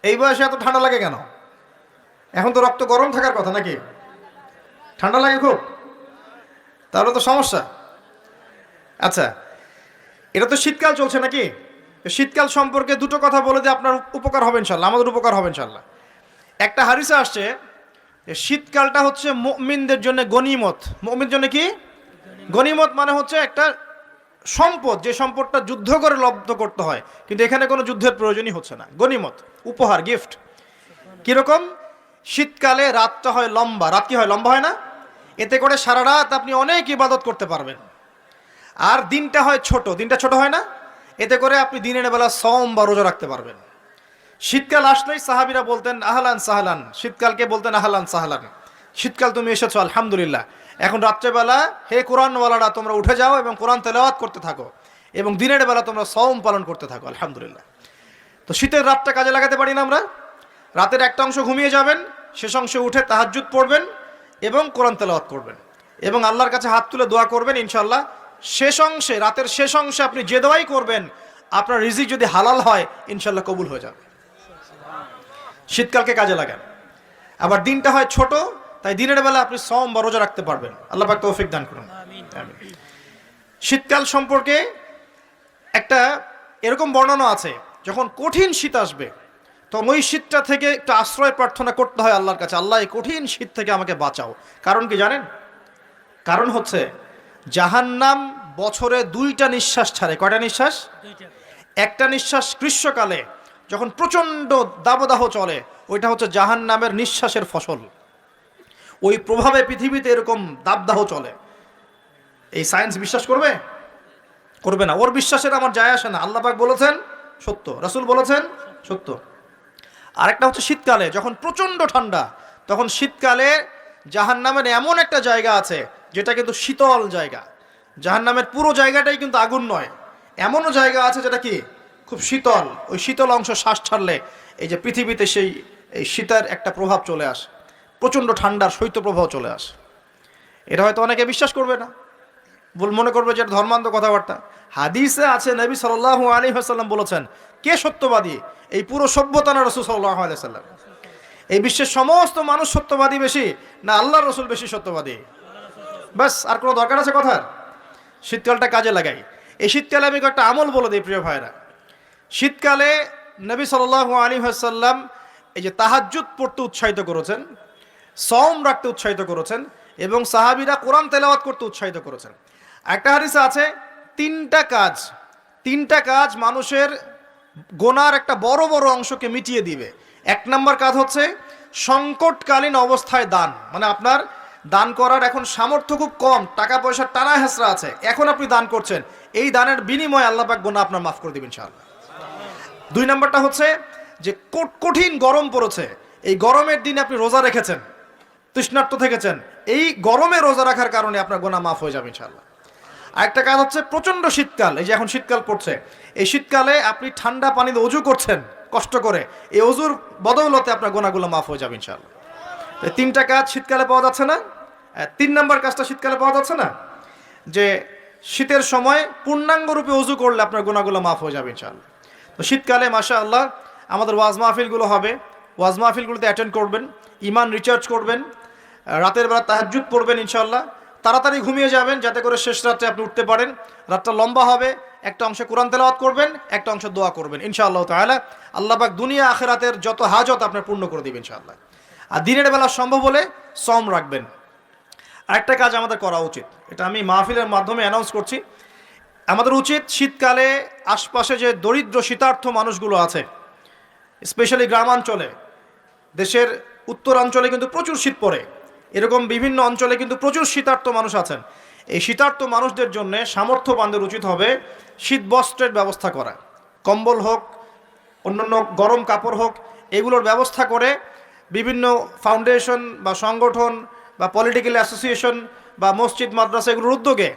এই বয়সে এত ঠান্ডা লাগে কেন? এখন তো রক্ত গরম থাকার কথা নাকি? ঠান্ডা লাগে খুব, তাহলে তো সমস্যা। আচ্ছা, এটা তো শীতকাল চলছে নাকি? শীতকাল সম্পর্কে দুটো কথা বলে দিয়ে আপনার উপকার হবে ইনশাল্লাহ, আমাদের উপকার হবে ইনশাল্লাহ। একটা হাদিসে আসছে শীতকালটা হচ্ছে মুমিনদের জন্য গনিমত। মুমিনদের জন্য কি গনিমত? মানে হচ্ছে একটা সম্পদ, যে সম্পদটা যুদ্ধ করে লব্ধ করতে হয়, কিন্তু এখানে কোনো যুদ্ধের প্রয়োজনই হচ্ছে না। গনিমত, উপহার, গিফট। কিরকম? শীতকালে রাতটা হয় লম্বা। রাত কি হয়? লম্বা হয় না? এতে করে সারা রাত আপনি অনেক ইবাদত করতে পারবেন। আর দিনটা হয় ছোট। দিনটা ছোট হয় না? এতে করে আপনি দিনের বেলা সওম বা রোজা রাখতে পারবেন। শীতকাল আসলেই সাহাবীরা বলতেন আহলান সাহলান। শীতকালকে বলতেন আহলান সাহলান, শীতকাল তুমি এসেছো, আলহামদুলিল্লাহ। এখন রাত্রেবেলা হে কোরআনওয়ালারা তোমরা উঠে যাও এবং কোরআন তেলাওয়াত করতে থাকো, এবং দিনের বেলা তোমরা সওম পালন করতে থাকো, আলহামদুলিল্লাহ। তো শীতের রাতটা কাজে লাগাতে পারি না আমরা? রাতের একটা অংশ ঘুমিয়ে যাবেন, শেষ অংশে উঠে তাহাজ্জুদ পড়বেন এবং কোরআন তেলাওয়াত করবেন এবং আল্লাহর কাছে হাত তুলে দোয়া করবেন। ইনশাআল্লাহ শেষ অংশে, রাতের শেষ অংশে আপনি যে দোয়াই করবেন, আপনার রিজিক যদি হালাল হয় ইনশাআল্লাহ কবুল হয়ে যাবে। শীতকালকে কাজে লাগান। আবার দিনটা হয় ছোট, তাই দিনের বেলা আপনি সওম বা রোজা রাখতে পারবেন। আল্লাহ পাক তৌফিক দান করুন। আমিন। শীতকাল সম্পর্কে একটা এরকম বর্ণনা আছে, যখন কঠিন শীত আসবে তখন ওই শীতটা থেকে একটা আশ্রয় প্রার্থনা করতে হয় আল্লাহর কাছে, আল্লাহ এই কঠিন শীত থেকে আমাকে বাঁচাও। কারণ কি জানেন? কারণ হচ্ছে জাহান্নাম বছরে 2টা নিঃশ্বাস ছাড়ে। কয়টা নিঃশ্বাস? একটা নিঃশ্বাস গ্রীষ্মকালে যখন প্রচণ্ড দাবদাহ চলে, ওইটা হচ্ছে জাহান্নামের নিঃশ্বাসের ফসল। ওই প্রভাবে পৃথিবীতে এরকম দাবদাহ চলে। এই সায়েন্স বিশ্বাস করবে? করবে না। ওর বিশ্বাসের আমার যায় আসে না। আল্লাহ পাক বলেছেন সত্য, রাসূল বলেছেন সত্য। আরেকটা হচ্ছে শীতকালে যখন প্রচণ্ড ঠান্ডা, তখন শীতকালে জাহান্নামের এমন একটা জায়গা আছে যেটা কিন্তু শীতল জায়গা। জাহান্নামের পুরো জায়গাটাই কিন্তু আগুন নয়, এমনও জায়গা আছে যেটা কি খুব শীতল। ওই শীতল অংশ শ্বাস ছাড়লে এই যে পৃথিবীতে সেই এই শীতের একটা প্রভাব চলে আসে, প্রচণ্ড ঠান্ডার শৈত্যপ্রবাহ চলে আসে। এটা হয়তো অনেকে বিশ্বাস করবে না, মনে করবে যে এটা ধর্মান্ধ কথাবার্তা। হাদিসে আছে নবী সাল্লাল্লাহু আলাইহি ওয়াসাল্লাম বলেছেন, কে সত্যবাদী? এই পুরো সভ্যতা না রাসূল সাল্লাল্লাহু আলাইহি ওয়াসাল্লাম? এই বিশ্বের সমস্ত মানুষ সত্যবাদী বেশি না আল্লাহর রাসূল বেশি সত্যবাদী? বাস, আর কোনো দরকার আছে কথার? শীতকালটা কাজে লাগাই। এই শীতকালে আমি একটা আমল বলে দিই প্রিয় ভাইরা। শীতকালে নবী সাল্লাল্লাহু আলাইহি ওয়াসাল্লাম এই যে তাহাজ্জুদ পড়তে উৎসাহিত করেছেন, সওম রাখতে উৎসাহিত করেছেন এবং সাহাবীরা কোরআন তেলাওয়াত করতে উৎসাহিত করেছেন। একটা হাদিসে আছে তিনটা কাজ মানুষের গোনার একটা বড় বড় অংশকে মিটিয়ে দিবে। 1 নম্বর কাজ হচ্ছে সংকটকালীন অবস্থায় দান। মানে আপনার দান করার এখন সামর্থ্য খুব কম, টাকা পয়সার টানা হেঁচড়া আছে, এখন আপনি দান করছেন, এই দানের বিনিময়ে আল্লাহ পাক গুনাহ আপনার মাফ করে দিবেন ইনশাআল্লাহ। 2 নম্বরটা হচ্ছে যে কঠিন গরম পড়েছে, এই গরমের দিনে আপনি রোজা রেখেছেন, তৃষ্ণার্ত থেকেছেন, এই গরমে রোজা রাখার কারণে আপনার গুনাহ মাফ হয়ে যাবে ইনশাআল্লাহ। আরেকটা কাজ হচ্ছে প্রচণ্ড শীতকাল, এই যে এখন শীতকাল পড়ছে, এই শীতকালে আপনি ঠান্ডা পানিতে অজু করছেন কষ্ট করে, এই অজুর বদৌলতে আপনার গুনাহগুলো মাফ হয়ে যাবে ইনশাআল্লাহ। তো 3টা কাজ শীতকালে পাওয়া যাচ্ছে না? 3 নম্বর কাজটা শীতকালে পাওয়া যাচ্ছে না, যে শীতের সময় পূর্ণাঙ্গ রূপে অজু করলে আপনার গুনাহগুলো মাফ হয়ে যাবে ইনশাআল্লাহ। তো শীতকালে মাশাআল্লাহ আমাদের ওয়াজ মাহফিলগুলো হবে, ওয়াজ মাহফিলগুলোতে অ্যাটেন্ড করবেন, ঈমান রিচার্জ করবেন, রাতের বেলা তাহাজ্জুদ পড়বেন ইনশাআল্লাহ। তাড়াতাড়ি ঘুমিয়ে যাবেন যাতে করে শেষ রাতে আপনি উঠতে পারেন। রাতটা লম্বা হবে, একটা অংশে কোরআন তেলাওয়াত করবেন, একটা অংশে দোয়া করবেন ইনশাআল্লাহ তাআলা। আল্লাহ পাক দুনিয়া আখিরাতের যত হাজত আপনার পূর্ণ করে দিবেন ইনশাআল্লাহ। আর দিনের বেলা সম্ভব হলে সওম রাখবেন। আরেকটা কাজ আমাদের করা উচিত, এটা আমি মাহফিলের মাধ্যমে অ্যানাউন্স করছি, আমাদের উচিত শীতকালে আশপাশে যে দরিদ্র শীতার্থ মানুষগুলো আছে, স্পেশালি গ্রামাঞ্চলে, দেশের উত্তরাঞ্চলে কিন্তু প্রচুর শীত পড়ে, এরকম বিভিন্ন অঞ্চলে কিন্তু প্রচুর শীতার্থ মানুষ আছেন। এই শীতার্থ মানুষদের জন্য সামর্থ্যবানদের উচিত হবে শীত বস্ত্রের ব্যবস্থা করা, কম্বল হোক, অন্যান্য গরম কাপড় হোক, এগুলোর ব্যবস্থা করে বিভিন্ন ফাউন্ডেশন বা সংগঠন বা পলিটিক্যাল অ্যাসোসিয়েশন বা মসজিদ মাদ্রাসা এগুলোর উদ্যোগে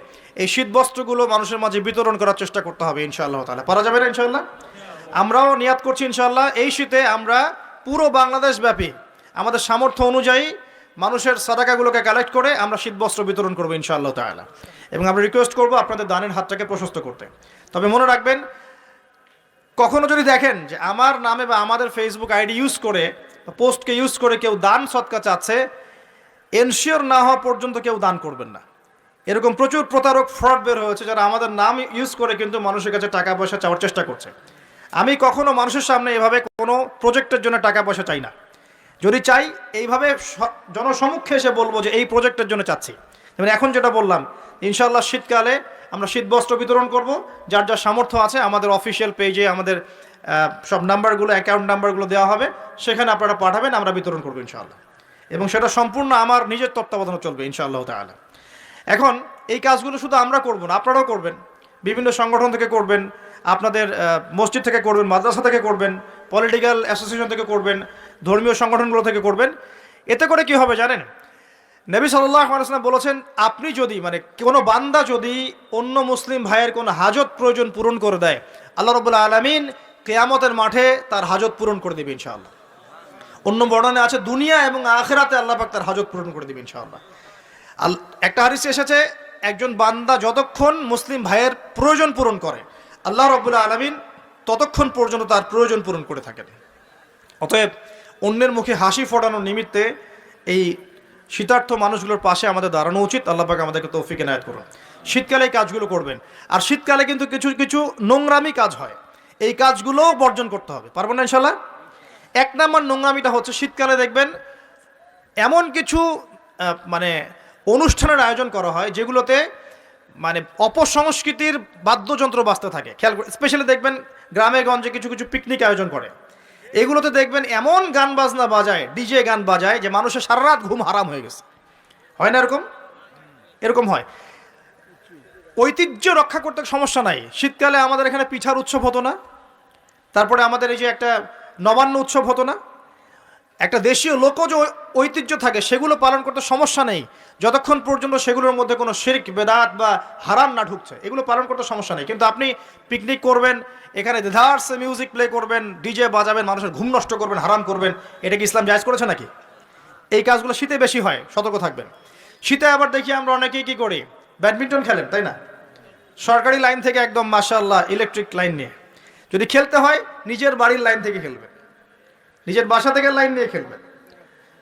এই শীত বস্ত্রগুলো মানুষের মাঝে বিতরণ করার চেষ্টা করতে হবে ইনশাআল্লাহ তাআলা। পারা যাবে না ইনশাআল্লাহ? আমরাও নিয়াত করছি ইনশাআল্লাহ এই শীতে আমরা পুরো বাংলাদেশ ব্যাপী আমাদের সামর্থ্য অনুযায়ী মানুষের সাদাকাগুলোকে কালেক্ট করে আমরা শীতবস্ত্র বিতরণ করবো ইনশাআল্লাহ তাআলা। এবং আমরা রিকোয়েস্ট করবো আপনাদের দানের হাতটাকে প্রশস্ত করতে। তবে মনে রাখবেন কখনো যদি দেখেন যে আমার নামে বা আমাদের ফেসবুক আইডি ইউজ করে, পোস্টকে ইউজ করে কেউ দান সৎকা চাচ্ছে, এনশিওর না হওয়া পর্যন্ত কেউ দান করবেন না। এরকম প্রচুর প্রতারক, ফ্রড বের হয়েছে যারা আমাদের নাম ইউজ করে কিন্তু মানুষের কাছে টাকা পয়সা চাওয়ার চেষ্টা করছে। আমি কখনো মানুষের সামনে এভাবে কোনো প্রজেক্টের জন্য টাকা পয়সা চাই না। যদি চাই এইভাবে জনসমক্ষে এসে বলবো যে এই প্রজেক্টের জন্য চাচ্ছি। যেমন এখন যেটা বললাম, ইনশাআল্লাহ শীতকালে আমরা শীতবস্ত্র বিতরণ করব। যার যার সামর্থ্য আছে আমাদের অফিসিয়াল পেজে আমাদের সব নাম্বারগুলো, অ্যাকাউন্ট নাম্বারগুলো দেওয়া হবে, সেখানে আপনারা পাঠাবেন, আমরা বিতরণ করবো ইনশাআল্লাহ। এবং সেটা সম্পূর্ণ আমার নিজের তত্ত্বাবধানে চলবে ইনশাআল্লাহ তাআলা। এখন এই কাজগুলো শুধু আমরা করব না, আপনারাও করবেন। বিভিন্ন সংগঠন থেকে করবেন, আপনাদের মসজিদ থেকে করবেন, মাদ্রাসা থেকে করবেন, পলিটিক্যাল অ্যাসোসিয়েশন থেকে করবেন, ধর্মীয় সংগঠনগুলো থেকে করবেন। এতে করে কি হবে জানেন? নবী সাল্লাল্লাহু আলাইহি ওয়াসাল্লাম বলেছেন, আপনি যদি কোনো বান্দা যদি অন্য মুসলিম ভাইয়ের কোনো হাজত প্রয়োজন পূরণ করে দেয়, আল্লাহ রাব্বুল আলামিন কিয়ামতের মাঠে তার হাজত পূরণ করে দেবে ইনশাআল্লাহ। অন্য বর্ণনায় আছে দুনিয়া এবং আখিরাতে আল্লাহ পাক তার হাজত পূরণ করে দেবে ইনশাআল্লাহ। একটা হাদিসে এসেছে, একজন বান্দা যতক্ষণ মুসলিম ভাইয়ের প্রয়োজন পূরণ করে, আল্লাহ রাব্বুল আলামিন ততক্ষণ পর্যন্ত তার প্রয়োজন পূরণ করে থাকেন। অতএব অন্যের মুখে হাসি ফোটানোর নিমিত্তে এই শীতার্থ মানুষগুলোর পাশে আমাদের দাঁড়ানো উচিত। আল্লাহ পাক আমাদেরকে তৌফিক এনায়েত করুন। শীতকালে এই কাজগুলো করবেন। আর শীতকালে কিন্তু কিছু কিছু নোংরামি কাজ হয়, এই কাজগুলোও বর্জন করতে হবে। পারবেন না ইনশাআল্লাহ? এক নম্বর নোংরামিটা হচ্ছে, শীতকালে দেখবেন এমন কিছু অনুষ্ঠানের আয়োজন করা হয় যেগুলোতে অপসংস্কৃতির বাদ্যযন্ত্র বাজতে থাকে। খেয়াল করে স্পেশালি দেখবেন গ্রামে গঞ্জে কিছু কিছু পিকনিক আয়োজন করে, এগুলোতে দেখবেন এমন গান বাজনা বাজায়, ডিজে গান বাজায় যে মানুষের সারা রাত ঘুম হারাম হয়ে গেছে। হয় না এরকম? এরকম হয়। ঐতিহ্য রক্ষা করতে সমস্যা নাই। শীতকালে আমাদের এখানে পিঠার উৎসব হতো না? তারপরে আমাদের এই যে একটা নবান্ন উৎসব হতো না? একটা দেশীয় লোকজ ঐতিহ্য থাকে, সেগুলো পালন করতে সমস্যা নেই, যতক্ষণ পর্যন্ত সেগুলোর মধ্যে কোনো শিরক, বেদাত বা হারাম না ঢুকছে, এগুলো পালন করতে সমস্যা নেই। কিন্তু আপনি পিকনিক করবেন, এখানে দেদার্স মিউজিক প্লে করবেন, ডিজে বাজাবেন, মানুষের ঘুম নষ্ট করবেন, হারাম করবেন, এটা কি ইসলাম জায়েজ করেছে নাকি? এই কাজগুলো শীতে বেশি হয়, সতর্ক থাকবেন। শীতে আবার দেখি আমরা অনেকেই কি করি, ব্যাডমিন্টন খেলেন, তাই না? সরকারি লাইন থেকে একদম মাশাআল্লাহ ইলেকট্রিক লাইন নিয়ে। যদি খেলতে হয় নিজের বাড়ির লাইন থেকে খেলবেন, নিজের বাসা থেকে লাইন নিয়ে খেলবেন।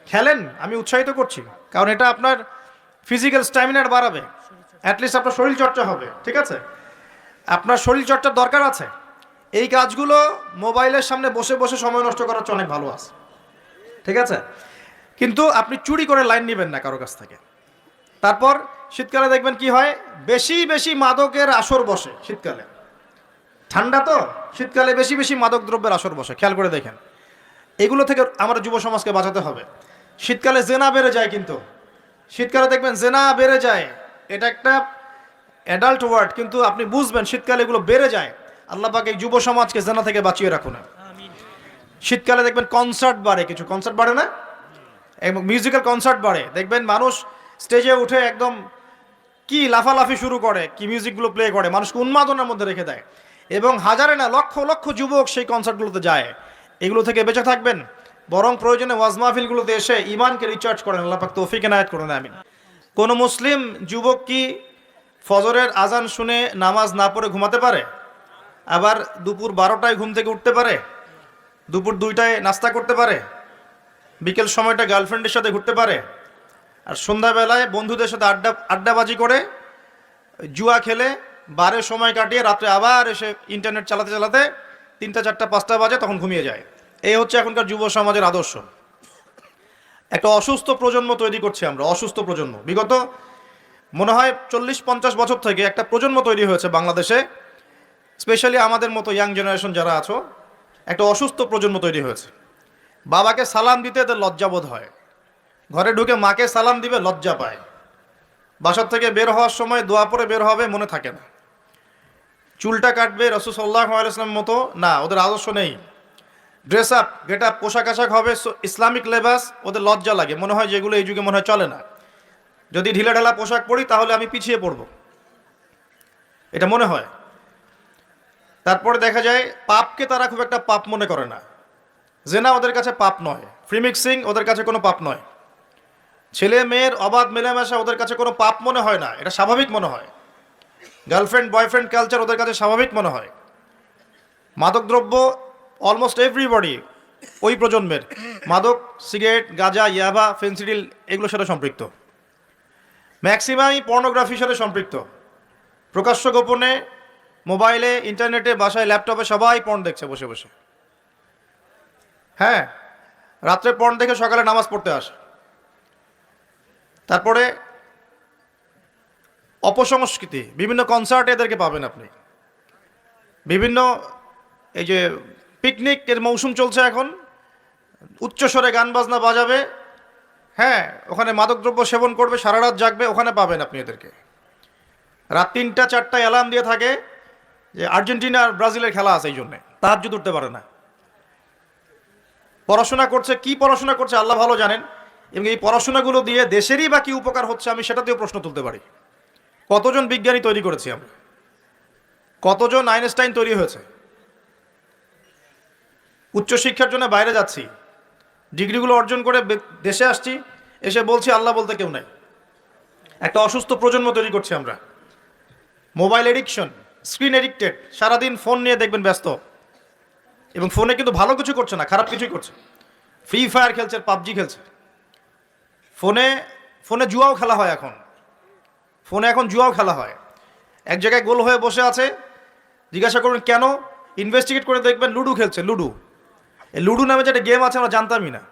খেলেন, আমি উৎসাহিত করছি, কারণ এটা আপনার ফিজিক্যাল স্ট্যামিনার বাড়াবে, অ্যাটলিস্ট আপনার শরীর চর্চা হবে। ঠিক আছে, আপনার শরীর চর্চার দরকার আছে। এই কাজগুলো মোবাইলের সামনে বসে বসে সময় নষ্ট করার চেয়ে অনেক ভালো আছে। ঠিক আছে, কিন্তু আপনি চুরি করে লাইন নেবেন না কারো কাছ থেকে। তারপর শীতকালে দেখবেন কি হয়, বেশি বেশি মাদকের আসর বসে শীতকালে। ঠান্ডা তো, শীতকালে বেশি বেশি মাদক দ্রব্যের আসর বসে, খেয়াল করে দেখেন। এগুলো থেকে আমরা যুব সমাজকে বাঁচাতে হবে। শীতকালে জেনা বেড়ে যায়, কিন্তু শীতকালে দেখবেন জেনা বেড়ে যায়, এটা একটা অ্যাডাল্ট ওয়ার্ড, কিন্তু আপনি বুঝবেন শীতকালে এগুলো বেড়ে যায়। আল্লাহ পাক এই যুব সমাজকে জেনা থেকে বাঁচিয়ে রাখুন। শীতকালে দেখবেন কনসার্ট বাড়ে, কিছু কনসার্ট বাড়ে না, এবং মিউজিক্যাল কনসার্ট বাড়ে। দেখবেন মানুষ স্টেজে উঠে একদম কি লাফালাফি শুরু করে, কি মিউজিকগুলো প্লে করে, মানুষকে উন্মাদনার মধ্যে রেখে দেয়, এবং হাজারে না লক্ষ লক্ষ যুবক সেই কনসার্টগুলোতে যায়। এগুলো থেকে বেঁচে থাকবেন, বরং প্রয়োজনে ওয়াজ মাহফিলগুলোতে এসে ইমানকে রিচার্জ করেন। আল্লাহ পাক তৌফিক এনায়েত করেন, আমিন। কোন মুসলিম যুবক কি ফজরের আজান শুনে নামাজ না পড়ে ঘুমাতে পারে? আবার দুপুর 12টায় ঘুম থেকে উঠতে পারে, দুপুর 2টায় নাস্তা করতে পারে, বিকেল সময়টা গার্লফ্রেন্ডের সাথে ঘুরতে পারে, আর সন্ধ্যাবেলায় বন্ধুদের সাথে আড্ডাবাজি করে, জুয়া খেলে, বারের সময় কাটিয়ে রাত্রে আবার এসে ইন্টারনেট চালাতে চালাতে 3টা 4টা 5টা বাজে, তখন ঘুমিয়ে যায়। এই হচ্ছে এখনকার যুব সমাজের আদর্শ। একটা অসুস্থ প্রজন্ম তৈরি করছি আমরা, অসুস্থ প্রজন্ম। বিগত মনে হয় 40-50 বছর থেকে একটা প্রজন্ম তৈরি হয়েছে বাংলাদেশে, স্পেশালি আমাদের মতো ইয়াং জেনারেশন যারা আছো, একটা অসুস্থ প্রজন্ম তৈরি হয়েছে। বাবাকে সালাম দিতে এদের লজ্জাবোধ হয়, ঘরে ঢুকে মাকে সালাম দিবে লজ্জা পায়, বাসার থেকে বের হওয়ার সময় দোয়া পরে বের হবে, মনে থাকে না, চুলটা কাটবে রাসূল সাল্লাল্লাহু আলাইহি ওয়াসাল্লাম মতো না, ওদের আদর্শ নেই। ড্রেস আপ, গেট আপ, পোশাক আশাক হবে ইসলামিক লেবাস, ওদের লজ্জা লাগে, মনে হয় যেগুলো এই যুগে মনে হয় চলে না। যদি ঢিলা ঢালা পোশাক পরি তাহলে আমি পিছিয়ে পড়ব, এটা মনে হয়। তারপরে দেখা যায় পাপকে তারা খুব একটা পাপ মনে করে না। জেনা ওদের কাছে পাপ নয়, ফ্রি মিক্সিং ওদের কাছে কোনো পাপ নয়, ছেলে মেয়ের অবাধ মেলামেশা ওদের কাছে কোনো পাপ মনে হয় না, এটা স্বাভাবিক মনে হয়। গার্লফ্রেন্ড বয়ফ্রেন্ড কালচার ওদের কাছে স্বাভাবিক মনে হয়। মাদকদ্রব্য অলমোস্ট এভরিবডি ওই প্রজন্মের মাদক, সিগারেট, গাঁজা, ইয়াবা, ফেন্সিডিল এগুলোর সাথে সম্পৃক্ত। ম্যাক্সিমামই পর্নোগ্রাফির সাথে সম্পৃক্ত। প্রকাশ্য গোপনে মোবাইলে, ইন্টারনেটে, বাসায়, ল্যাপটপে সবাই পর্ন দেখছে বসে বসে। হ্যাঁ, রাত্রে পর্ন দেখে সকালে নামাজ পড়তে আসে। তারপরে অপসংস্কৃতি, বিভিন্ন কনসার্টে এদেরকে পাবেন আপনি। বিভিন্ন এই যে পিকনিকের মৌসুম চলছে এখন, উচ্চস্বরে গান বাজনা বাজাবে, হ্যাঁ, ওখানে মাদকদ্রব্য সেবন করবে, সারা রাত জাগবে, ওখানে পাবেন আপনি এদেরকে। রাত 3টা 4টায় অ্যালার্ম দিয়ে থাকে যে আর্জেন্টিনা আর ব্রাজিলের খেলা আছে, এই জন্যে তাহাজ্জুদ উঠতে পারে না। পড়াশোনা করছে, কি পড়াশোনা করছে আল্লাহ ভালো জানেন, এবং এই পড়াশোনাগুলো দিয়ে দেশেরই বা কি উপকার হচ্ছে আমি সেটাতেও প্রশ্ন তুলতে পারি। কতজন বিজ্ঞানী তৈরি করেছি আমরা, কতজন আইনস্টাইন তৈরি হয়েছে। উচ্চশিক্ষার জন্য বাইরে যাচ্ছি, ডিগ্রিগুলো অর্জন করে দেশে আসছি, এসে বলছি আল্লাহ বলতে কেউ নাই। একটা অসুস্থ প্রজন্ম তৈরি করছি আমরা। মোবাইল এডিকশন, স্ক্রিন এডিক্টেড, সারাদিন ফোন নিয়ে দেখবেন ব্যস্ত, এবং ফোনে কিন্তু ভালো কিছু করছে না, খারাপ কিছুই করছে। ফ্রি ফায়ার খেলছে, পাবজি খেলছে, ফোনে ফোনে জুয়াও খেলা হয় এখন। ফোনে এখন জুয়াও খেলা হয়। এক জায়গায় গোল হয়ে বসে আছে, জিজ্ঞাসা করবেন কেন, ইনভেস্টিগেট করে দেখবেন লুডো খেলছে। লুডো, এই লুডো নামে যেটা গেম আছে আমরা জানতামই না,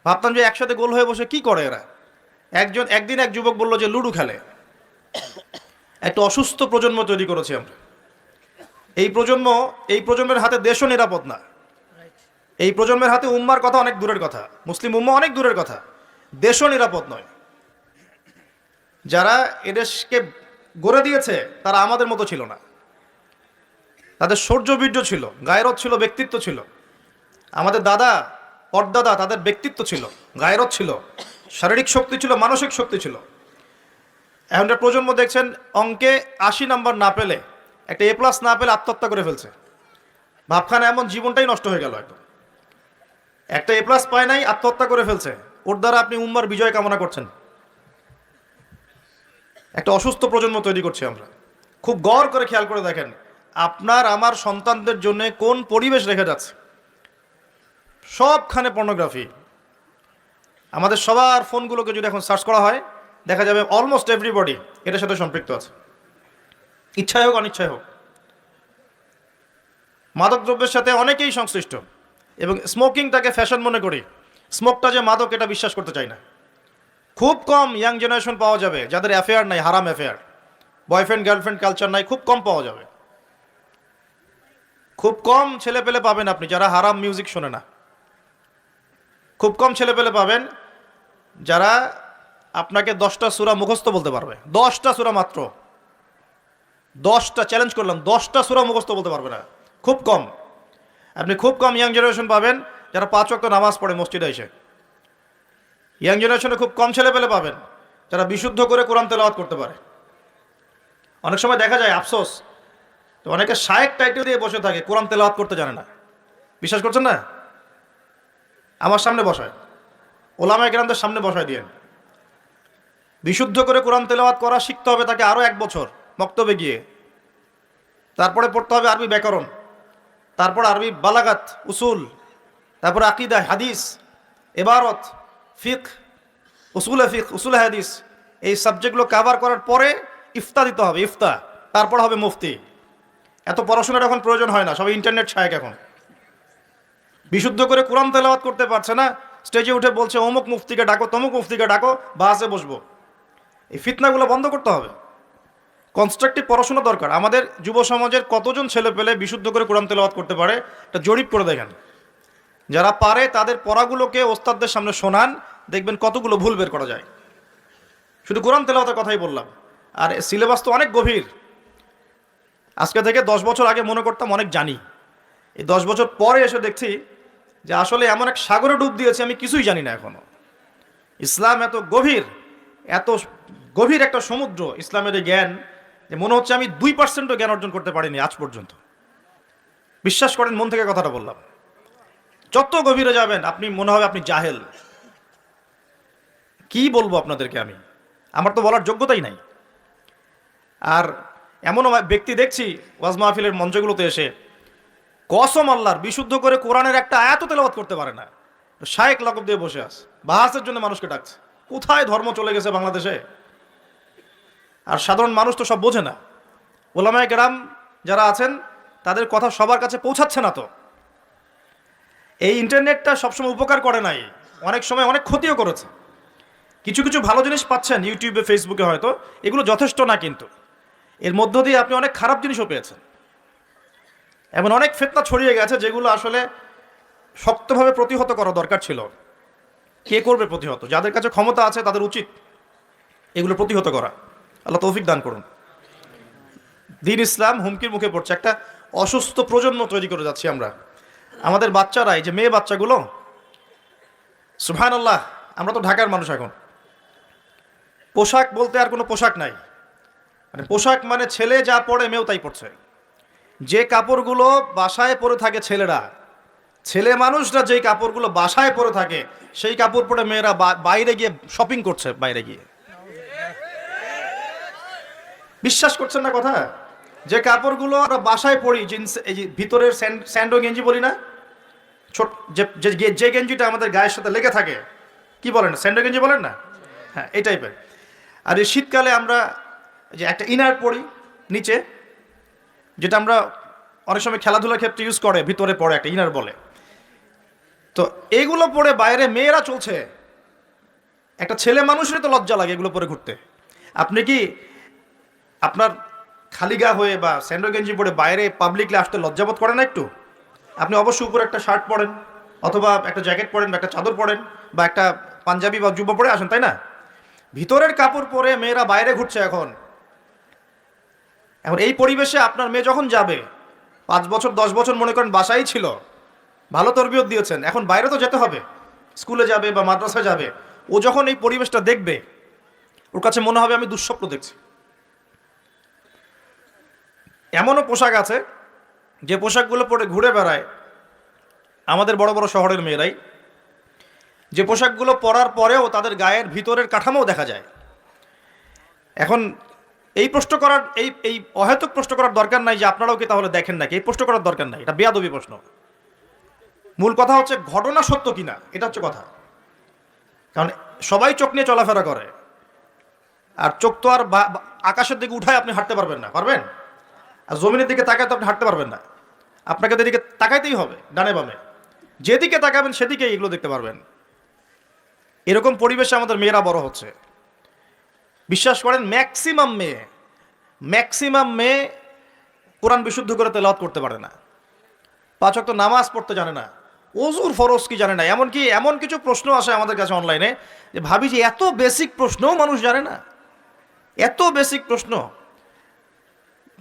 ভাবতাম যে একসাথে গোল হয়ে বসে কি করে এরা। একদিন এক যুবক বলল যে লুডো খেলে। একটা অসুস্থ প্রজন্ম তৈরি করেছি আমরা। এই প্রজন্মের হাতে দেশও নিরাপদ না। এই প্রজন্মের হাতে উম্মার কথা অনেক দূরের কথা, মুসলিম উম্মা অনেক দূরের কথা, দেশও নিরাপদ নয়। যারা এদেশকে গড়ে দিয়েছে তারা আমাদের মতো ছিল না। তাদের শৌর্যবীর্য ছিল, গায়রত ছিল, ব্যক্তিত্ব ছিল। আমাদের দাদা পরদাদা, তাদের ব্যক্তিত্ব ছিল, গায়রত ছিল, শারীরিক শক্তি ছিল, মানসিক শক্তি ছিল। এখনকার প্রজন্ম দেখছেন অঙ্কে 80 নাম্বার না পেলে, একটা A+ না পেলে আত্মহত্যা করে ফেলছে। ভাবখানা এমন, জীবনটাই নষ্ট হয়ে গেল একদম। একটা A+ পায় নাই, আত্মহত্যা করে ফেলছে। ওর দ্বারা আপনি উম্মার বিজয় কামনা করছেন। একটা অসুস্থ প্রজন্ম তৈরি করছি আমরা। খুব গড় করে খেয়াল করে দেখেন আপনার আমার সন্তানদের জন্য কোন পরিবেশ রেখে যাচ্ছে। সবখানে পর্নোগ্রাফি। আমাদের সবার ফোনগুলোকে যদি এখন সার্চ করা হয় দেখা যাবে অলমোস্ট এভরিবডি এটার সাথে সম্পৃক্ত আছে, ইচ্ছাই হোক অনিচ্ছাই হোক। মাদকদ্রব্যের সাথে অনেকেই সংশ্লিষ্ট, এবং স্মোকিংটাকে ফ্যাশন মনে করি। স্মোকটা যে মাদক এটা বিশ্বাস করতে চাই না। খুব কম ইয়াং জেনারেশন পাওয়া যাবে যাদের অ্যাফেয়ার নাই, হারাম অ্যাফেয়ার, বয়ফ্রেন্ড গার্লফ্রেন্ড কালচার নাই, খুব কম পাওয়া যাবে। খুব কম ছেলে পেলে পাবেন আপনি যারা হারাম মিউজিক শোনে না। খুব কম ছেলে পেলে পাবেন যারা আপনাকে 10টা সূরা মুখস্থ বলতে পারবে। 10টা সূরা মাত্র, 10টা, চ্যালেঞ্জ করলাম, 10টা সূরা মুখস্থ বলতে পারবে না, খুব কম। আপনি খুব কম ইয়াং জেনারেশন পাবেন যারা 5 ওয়াক্ত নামাজ পড়ে মসজিদে এসে। ইয়াং জেনারেশনে খুব কম ছেলে পেলে পাবেন যারা বিশুদ্ধ করে কোরআন তেলাওয়াত করতে পারে। অনেক সময় দেখা যায় আফসোস, তো অনেকে শায়েখ টাইটেল দিয়ে বসে থাকে, কোরআন তেলাওয়াত করতে জানে না। বিশ্বাস করছেন না? আমার সামনে বসায়, ওলামায়ে কেরামদের সামনে বসায় দিয়েন। বিশুদ্ধ করে কোরআন তেলাওয়াত করা শিখতে হবে তাকে আরও 1 বছর মক্তবে গিয়ে। তারপরে পড়তে হবে আরবি ব্যাকরণ, তারপর আরবি বালাগাত, উসুল, তারপর আকীদা, হাদিস, ইবারত, ফিকহ, উসুলে হাদিস। এই সাবজেক্টগুলো কভার করার পরে ইফতা দিতে হবে, ইফতা, তারপর হবে মুফতি। এত পড়াশোনার এখন প্রয়োজন হয় না, সবাই ইন্টারনেট ছায়েক এখন। বিশুদ্ধ করে কোরআন তেলাওয়াত করতে পারছে না, স্টেজে উঠে বলছে অমুক মুফতিকে ডাকো, তমুক মুফতিকে ডাকো, বাসে বসবো। এই ফিতনাগুলো বন্ধ করতে হবে। কনস্ট্রাকটিভ পড়াশোনা দরকার। আমাদের যুব সমাজের কতজন ছেলে পেলে বিশুদ্ধ করে কোরআন তেলাওয়াত করতে পারে একটা জরিপ করে দেখেন। যারা পারে তাদের পড়াগুলোকে ওস্তাদদের সামনে শোনান, দেখবেন কতগুলো ভুল বের করা যায়। শুধু কোরআন তেলাওয়াতের কথাই বললাম, আর সিলেবাস তো অনেক গভীর। আজকে থেকে 10 বছর আগে মনে করতাম অনেক জানি, এই 10 বছর পরে এসে দেখছি যে আসলে এমন এক সাগরে ডুব দিয়েছি আমি কিছুই জানি না এখনো। ইসলাম এত গভীর একটা সমুদ্র, ইসলামের এই জ্ঞান, যে মনে হচ্ছে আমি 2%ও জ্ঞান অর্জন করতে পারিনি আজ পর্যন্ত। বিশ্বাস করেন, মন থেকে কথাটা বললাম। যত গভীরে যাবেন আপনি মনে হবে আপনি জাহেল। কি বলবো আপনাদেরকে, আমার তো বলার যোগ্যতাই নাই। আর এমনও ব্যক্তি দেখছি ওয়াজ মাহফিলের মঞ্চগুলোতে এসে কসম আল্লাহর, বিশুদ্ধ করে কোরআনের একটা আয়াতও তেলাওয়াত করতে পারে না, শায়েক লকব দিয়ে বসে আছে, বাহাসের জন্য মানুষকে ডাকছে। কোথায় ধর্ম চলে গেছে বাংলাদেশে! আর সাধারণ মানুষ তো সব বোঝে না, ওলামায়ে কেরাম যারা আছেন তাদের কথা সবার কাছে পৌঁছাচ্ছে না। তো এই ইন্টারনেটটা সবসময় উপকার করে নাই, অনেক সময় অনেক ক্ষতিও করেছে। কিছু কিছু ভালো জিনিস পাচ্ছেন ইউটিউবে, ফেসবুকে, হয়তো এগুলো যথেষ্ট না, কিন্তু এর মধ্য দিয়ে আপনি অনেক খারাপ জিনিসও পেয়েছেন। এমন অনেক ফিতনা ছড়িয়ে গেছে যেগুলো আসলে শক্তভাবে প্রতিহত করা দরকার ছিল। কে করবে প্রতিহত? যাদের কাছে ক্ষমতা আছে তাদের উচিত এগুলো প্রতিহত করা। আল্লাহ তৌফিক দান করুন। দ্বীন ইসলাম হুমকির মুখে পড়ছে, একটা অসুস্থ প্রজন্ম তৈরি করে যাচ্ছি আমরা। আমাদের বাচ্চারা, এই যে মেয়ে বাচ্চাগুলো, সুবহানাল্লাহ, আমরা তো ঢাকার মানুষ, এখন পোশাক বলতে আর কোনো পোশাক নাই। মানে পোশাক মানে ছেলে যা পরে মেয়েও তাই পড়ছে। যে কাপড়গুলো বাসায় পরে থাকে ছেলেরা, ছেলে মানুষরা যেই কাপড়গুলো বাসায় পরে থাকে, সেই কাপড় পরে মেয়েরা বাইরে গিয়ে শপিং করছে। বাইরে গিয়ে, বিশ্বাস করছেন না কথা? যে কাপড়গুলো আমরা বাসায় পরি, জিন্স, এই যে ভিতরের স্যান্ডো গেঞ্জি বলি না, ছোট যে গেঞ্জিটা আমাদের গায়ের সাথে লেগে থাকে, কি বলেন, স্যান্ডো গেঞ্জি বলেন না? হ্যাঁ, এই টাইপের। আর এই শীতকালে আমরা যে একটা ইনার পরি নিচে, যেটা আমরা অনেক সময় খেলাধুলার ক্ষেত্রে ইউজ করে, ভিতরে পড়ে একটা ইনার বলে। তো এইগুলো পরে বাইরে মেয়েরা চলছে। একটা ছেলে মানুষেরই তো লজ্জা লাগে এগুলো পরে ঘুরতে। আপনি কি আপনার খালি গা হয়ে বা স্যান্ডো গেঞ্জি পরে বাইরে পাবলিকলি আসতে লজ্জাবোধ করেন না একটু? আপনি অবশ্যই উপরে একটা শার্ট পরেন, অথবা একটা জ্যাকেট পরেন, বা একটা চাদর পরেন, বা একটা পাঞ্জাবি বা জুব্বা পরে আসেন, তাই না? ভিতরের কাপড় পরে মেয়েরা বাইরে ঘুরছে এখন। এখন এই পরিবেশে আপনার মেয়ে যখন যাবে, 5 বছর 10 বছর মনে করেন বাসায় ছিল, ভালো তরবিয়ত দিয়েছেন, এখন বাইরে তো যেতে হবে, স্কুলে যাবে বা মাদ্রাসায় যাবে। ও যখন এই পরিবেশটা দেখবে, ওর কাছে মনে হবে আমি দুঃস্বপ্ন দেখছি। এমনও পোশাক আছে যে পোশাকগুলো পরে ঘুরে বেড়ায় আমাদের বড় বড় শহরের মেয়েরাই, যে পোশাকগুলো পরার পরেও তাদের গায়ের ভিতরের কাঠামো দেখা যায়। এখন এই প্রশ্ন করার, এই অহেতুক প্রশ্ন করার দরকার নাই যে আপনারাও কি তাহলে দেখেন নাকি, এই প্রশ্ন করার দরকার নাই, এটা বেয়াদবি প্রশ্ন। মূল কথা হচ্ছে ঘটনা সত্য কিনা, এটা হচ্ছে কথা। কারণ সবাই চোখ নিয়ে চলাফেরা করে, আর চোখ তো আর আকাশের দিকে উঠায় আপনি হাঁটতে পারবেন না, পারবেন? আর জমিনের দিকে তাকায় তো আপনি হাঁটতে পারবেন না। আপনাকে এদিকে তাকাইতেই হবে, ডানে বামে, যেদিকে তাকাবেন সেদিকে এগুলো দেখতে পারবেন। এরকম পরিবেশে আমাদের মেয়েরা বড় হচ্ছে। বিশ্বাস করেন, ম্যাক্সিমাম মেয়ে কোরআন বিশুদ্ধ করে তেলাওয়াত করতে পারে না, 5 ওয়াক্ত নামাজ পড়তে জানে না, ওযুর ফরজ কি জানে না। এমনকি এমন কিছু প্রশ্ন আসে আমাদের কাছে অনলাইনে যে ভাবি যে এত বেসিক প্রশ্নও মানুষ জানে না, এত বেসিক প্রশ্ন।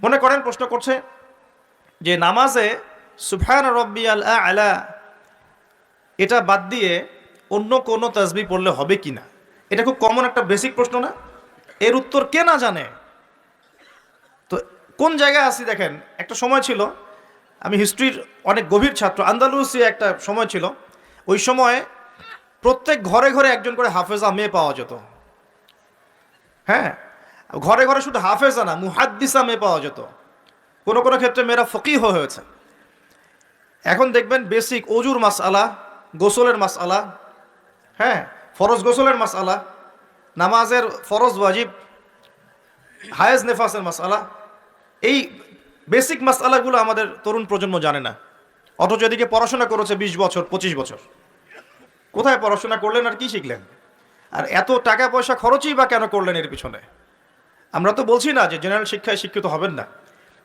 মনে করেন প্রশ্ন করছে যে নামাজে সুবহান রাব্বিয়াল আ'লা এটা বাদ দিয়ে অন্য কোনো তাসবিহ পড়লে হবে কি না। এটা খুব কমন একটা বেসিক প্রশ্ন না? এর উত্তর কে না জানে? তো কোন জায়গায় আছি দেখেন। একটা সময় ছিল, আমি হিস্ট্রির অনেক গভীর ছাত্র, আন্দালুসিয়া একটা সময় ছিল, ওই সময় প্রত্যেক ঘরে ঘরে একজন করে হাফেজা মেয়ে পাওয়া যেত। হ্যাঁ, ঘরে ঘরে শুধু হাফেজা না, মুহাদ্দিসা মেয়ে পাওয়া যেত। কোনো কোনো ক্ষেত্রে মেয়েরা ফকিহ হয়েছে। এখন দেখবেন বেসিক অজুর মাসআলা, গোসলের মাসআলা, হ্যাঁ, ফরজ গোসলের মাসআলা, নামাজের ফরজ ওয়াজিব, হায়েজ নেফাসের মাসআলা, এই বেসিক মাসআলাগুলো আমাদের তরুণ প্রজন্ম জানে না। অথচ এদিকে পড়াশোনা করেছে 20 বছর 25 বছর। কোথায় পড়াশোনা করলেন আর কি শিখলেন? আর এত টাকা পয়সা খরচই বা কেন করলেন এর পিছনে? আমরা তো বলছি না যে জেনারেল শিক্ষায় শিক্ষিত হবেন না,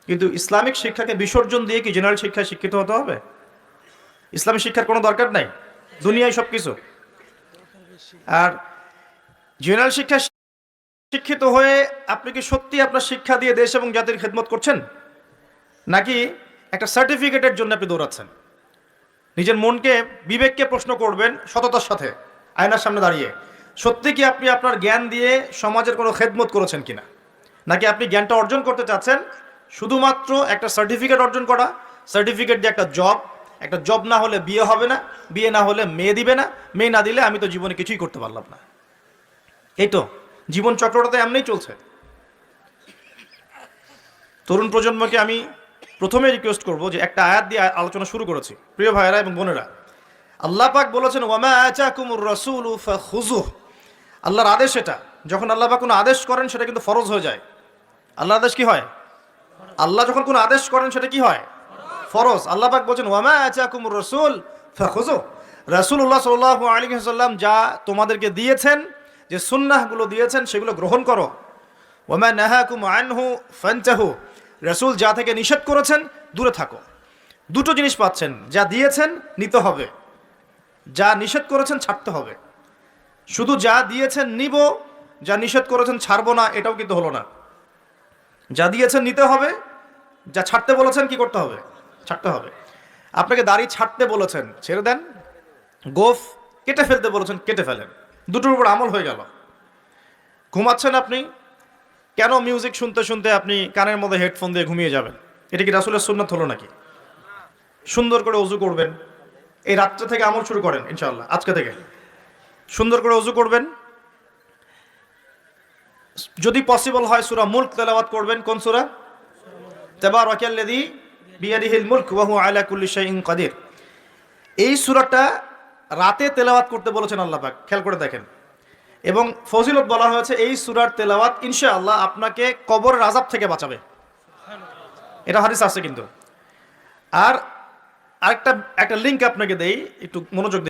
কিন্তু ইসলামিক শিক্ষাকে বিসর্জন দিয়ে কি জেনারেল শিক্ষায় শিক্ষিত হতে হবে? ইসলামিক শিক্ষার কোনো দরকার নাই, দুনিয়ায় সব কিছু। আর জেনারেল শিক্ষা শিক্ষিত হয়ে আপনি কি সত্যি আপনার শিক্ষা দিয়ে দেশ এবং জাতির খেদমত করছেন, নাকি একটা সার্টিফিকেটের জন্য আপনি দৌড়াচ্ছেন? নিজের মনকে, বিবেককে প্রশ্ন করবেন সততার সাথে, আয়নার সামনে দাঁড়িয়ে, সত্যি কি আপনি আপনার জ্ঞান দিয়ে সমাজের কোনো খেদমত করেছেন কিনা, নাকি আপনি জ্ঞানটা অর্জন করতে চাচ্ছেন শুধুমাত্র একটা সার্টিফিকেট অর্জন করা, সার্টিফিকেট দিয়ে একটা জব না হলে বিয়ে হবে না, বিয়ে না হলে মেয়ে দিবে না, মেয়ে না দিলে আমি তো জীবনে কিছুই করতে পারলাম না। এই তো জীবন চক্রটা তো এমনিই চলছে। তরুণ প্রজন্মকে আমি প্রথমে রিকোয়েস্ট করব যে একটা আয়াত দিয়ে আলোচনা শুরু করেছি, প্রিয় ভাইয়েরা এবং বোনেরা। আল্লাহ পাক বলেছেন ওয়ামা আতাকুমুর রাসূলু ফাখুযুহ। আল্লাহর আদেশ এটা, যখন আল্লাহ পাক কোনো আদেশ করেন সেটা কিন্তু ফরজ হয়ে যায়। আল্লাহর আদেশ কি হয়? আল্লাহ যখন কোনো আদেশ করেন সেটা কি হয়? ফরজ। আল্লাহ পাক বলেন ওয়ামা আতাকুমুর রাসূল ফাখুযুহ। রাসূলুল্লাহ সাল্লাল্লাহু আলাইহি ওয়াসাল্লাম যা তোমাদেরকে দিয়েছেন, যে সুন্নাহগুলো দিয়েছেন সেগুলো গ্রহণ করো। ওয়ামা নাহাকুম আনহু ফান্তাহু। রাসূল যা থেকে নিষেধ করেছেন দূরে থাকো। দুটো জিনিস পাচ্ছেন, যা দিয়েছেন নিতে হবে, যা নিষেধ করেছেন ছাড়তে হবে। শুধু যা দিয়েছেন নিব, যা নিষেধ করেছেন ছাড়বো না, এটাও কিন্তু হলো না। যা দিয়েছেন নিতে হবে, যা ছাড়তে বলেছেন কি করতে হবে? ছাড়তে হবে। আপনাকে দাড়ি ছাড়তে বলেছেন, ছেড়ে দেন। গোফ কেটে ফেলতে বলেছেন, কেটে ফেলেন। দুটোর উপর আমল হয়ে গেল। ঘুমাচ্ছেন আপনি, কেন মিউজিক শুনতে শুনতে আপনি কানের মধ্যে হেডফোন দিয়ে ঘুমিয়ে যাবেন? এটা কি রাসূলের সুন্নাত হলো নাকি? সুন্দর করে ওযু করবেন। এই রাত্রে থেকে আমল শুরু করেন ইনশাআল্লাহ, আজকে থেকে সুন্দর করে ওযু করবেন। যদি পসিবল হয় সূরা মুলক তেলাওয়াত করবেন। কোন সূরা? তাবারাকাল্লাযী বিয়াদিহিল মুলক ওয়া হুয়া আলা কুল্লি শাইইন কাদির। এই সূরাটা রাতে তেলাওয়াত করতে বলেছেন আল্লাহ পাক, খেয়াল করে দেখেন। এবং ফজিলত বলা হয়েছে এই সূরার তেলাওয়াত ইনশাআল্লাহ আপনাকে কবরের আযাব থেকে বাঁচাবে। এটা হাদিস আছে কিন্তু। আর আরেকটা লিংক আপনাকে দেই, একটু মনোযোগ